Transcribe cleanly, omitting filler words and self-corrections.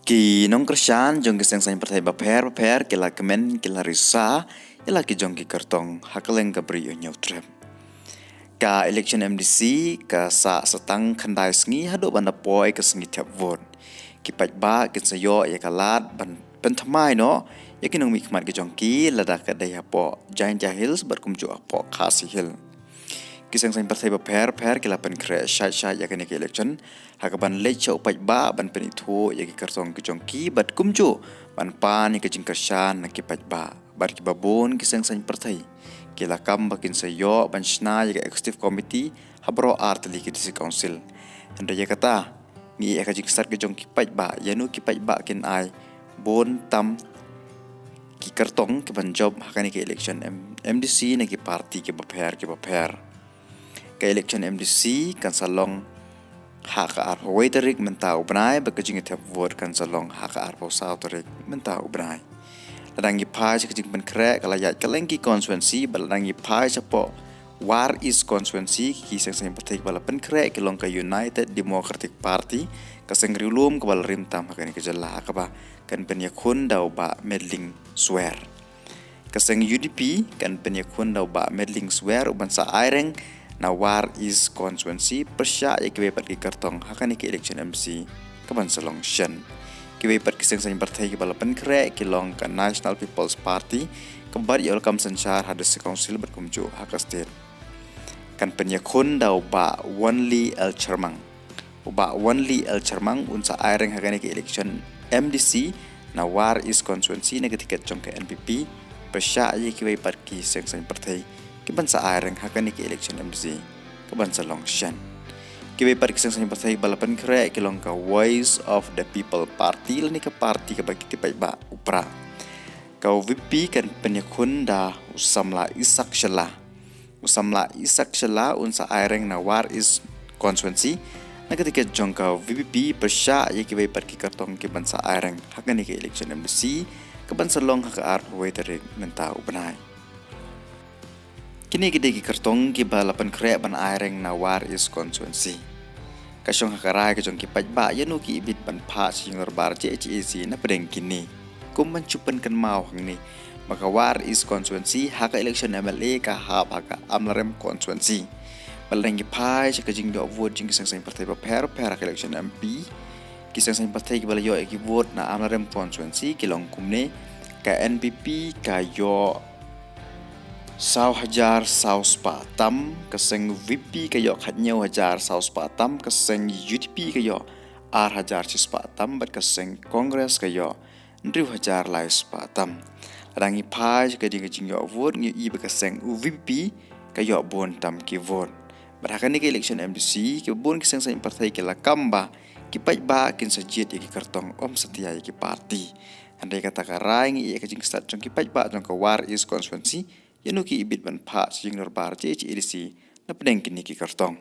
Ki nong kersan jong ki seng seng pertai baper kila kemen kila risa ila ki jong ki kartong hakaleng ka beri nyau trem. Ka election MDC ka sa setang khandai sengi hado banda poi ka sengi tiap vote. Ki paj ba kin sayo ya kalat ban pentamai no ya ki nong mi kmat ki jong ki lada ka daya po Jain Hills berkum jo po Khasi Hill. Kisang sang partai baper kila pen kre syai ya kene ke election hakaban lecha upai ba ban pen itu ya ki kartong ki jongki bat kumjo ban pan ki jing kersan na ki pai ba bar ki babon kisang sang partai kila kam bakin sayo ban shna ya executive committee habro artli ki disi council anda ya kata ni ya ka jing start ki jongki pai ba ya nu ki pai ba kin ai bon tam ki kartong ki ban job hakani ke election MDC na ki parti ki baper ke election MDC kan salong haka arpo waiterik mentau benai bekejing tiap vote kan salong haka arpo sauterik mentau benai ladangi pai kejing pen krek kalayat kalengki konstituensi balangi pai sapo war is konstituensi ki seng seng partai bala pen krek kilong ka United Democratic Party ka seng riulum ka bala rimtam hakani ke jalla ka ba kan pen yakun dau ba medling swear ka seng UDP kan pen yakun dau ba medling swear uban sa aireng na war is konstituensi persya ya kiwe pat ki kartong hakani ki election MC kaban salong shen kiwe pat ki seng seng partai ki balapan kre ki long ka National People's Party kebar ya kam sanchar hadas council berkumju haka state kan penyakun dau ba Wanli El Charmang unsa aireng hakani ki election MDC na war is konstituensi na ketika jong ke NPP persya ya kiwe pat ki seng seng partai kibansa aireng hakani ki election MDC kibansa longshan kiwe par kisang sang partai balapan kre kilong ka Voice of the People Party lani ka parti ka bagi tipai ba upra ka VP kan penyakun da usamla isak shala unsa aireng na war is konstituensi na ketika jong ka VP persya ya kiwe par ki kartong kibansa aireng hakani ki election MDC kibansa long haka ar waiterik mentau benai. Kini gede ki kartong ki balapan krek ban aireng na war is konstituensi. Kasyong hakarai ke jong ki paj ba yanu ki ibit ban pa sing bar JHC na pedeng kini. Kum mencupan kan mau hang ni. Maka war is konstituensi haka election MLA ka hap haka amlarem konstituensi. Baleng ki pai sa kajing do vote jing kisang sang partai baper election MP. Kisang sang partai ki balayo ki vote na amlarem konstituensi kilong kumne ka NPP ka yo 1,000 saus patam keseng VP kayo khatnyau 1,000 saus patam keseng UDP kayo 4,000 cis patam bat keseng Kongres kayo 2,000 lais patam adangi pai kajing yo vote ngi i bekeseng VP kayo bon tam ki vote berakan ni election MDC ki bon keseng sang partai ki lakamba ki pai ba kin sajit ki kartong om setia ki parti andai kata karai ngi kajing start jong ki pai ba jong ka war is konstituensi yanu ki ibit ban pa sing norbar JHC na pedeng kini ki kartong